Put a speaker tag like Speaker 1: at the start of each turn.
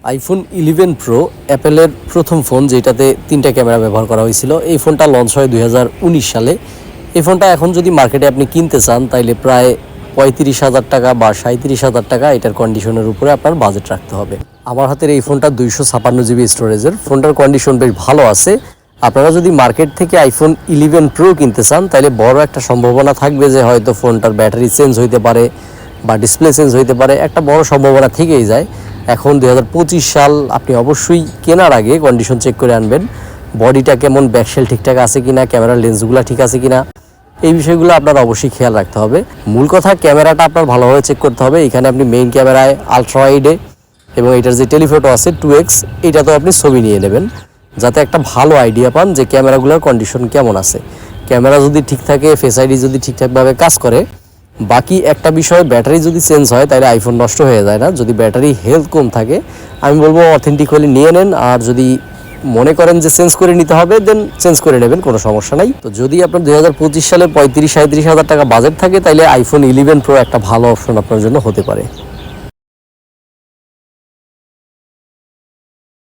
Speaker 1: IPhone 11 pro অ্যাপেলের প্রথম phone, যেটাতে 3টা ক্যামেরা ব্যবহার করা হয়েছিল। এই ফোনটা লঞ্চ হয় 2019 সালে। এই ফোনটা এখন যদি মার্কেটে আপনি কিনতে চান তাইলে প্রায় 35,000 টাকা বা 37,000 টাকা এটার কন্ডিশনের উপরে আপনার বাজেট রাখতে হবে। আমার হাতের এই ফোনটা 256 জিবি স্টোরেজের। ফোনটার কন্ডিশন বেশ ভালো আছে। আপনারা যদি মার্কেট থেকে আইফোন 11 প্রো কিনতে চান তাহলে বড় একটা সম্ভাবনা থাকবে যে হয়তো ফোনটার ব্যাটারি চেঞ্জ হইতে পারে বা ডিসপ্লে চেঞ্জ হইতে পারে, একটা বড় সম্ভাবনা থেকেই যায়। এখন 2025 সাল, আপনি অবশ্যই কেনার আগে কন্ডিশন চেক করে আনবেন। বডিটা কেমন, ব্যাকশেল ঠিকঠাক আছে কিনা, ক্যামেরার লেন্সগুলো ঠিক আছে কিনা, এই বিষয়গুলো আপনার অবশ্যই খেয়াল রাখতে হবে। মূল কথা, ক্যামেরাটা আপনার ভালোভাবে চেক করতে হবে। এখানে আপনি মেইন ক্যামেরায় আলট্রা ওয়াইডে এবং এটার যে টেলিফোটো আছে 2x, এইটাতেও আপনি ছবি নিয়ে নেবেন যাতে একটা ভালো আইডিয়া পান যে ক্যামেরাগুলোর কন্ডিশন কেমন আছে। ক্যামেরা যদি ঠিক থাকে, ফেস আইডি যদি ঠিকঠাকভাবে কাজ করে, বাকি একটা বিষয় ব্যাটারি যদি চেঞ্জ হয় তাহলে আইফোন নষ্ট হয়ে যায় না। যদি ব্যাটারি হেলথ কম থাকে আমি বলবো অথেন্টিক হলে নিয়ে নেন, আর যদি মনে করেন যে চেঞ্জ করে নিতে হবে দেন চেঞ্জ করে নেবেন, কোনো সমস্যা নাই। তো যদি আপনার 2025 সালে 35-37 হাজার টাকা বাজেট থাকে তাহলে আইফোন 11 প্রো একটা ভালো অপশন আপনার জন্য হতে পারে।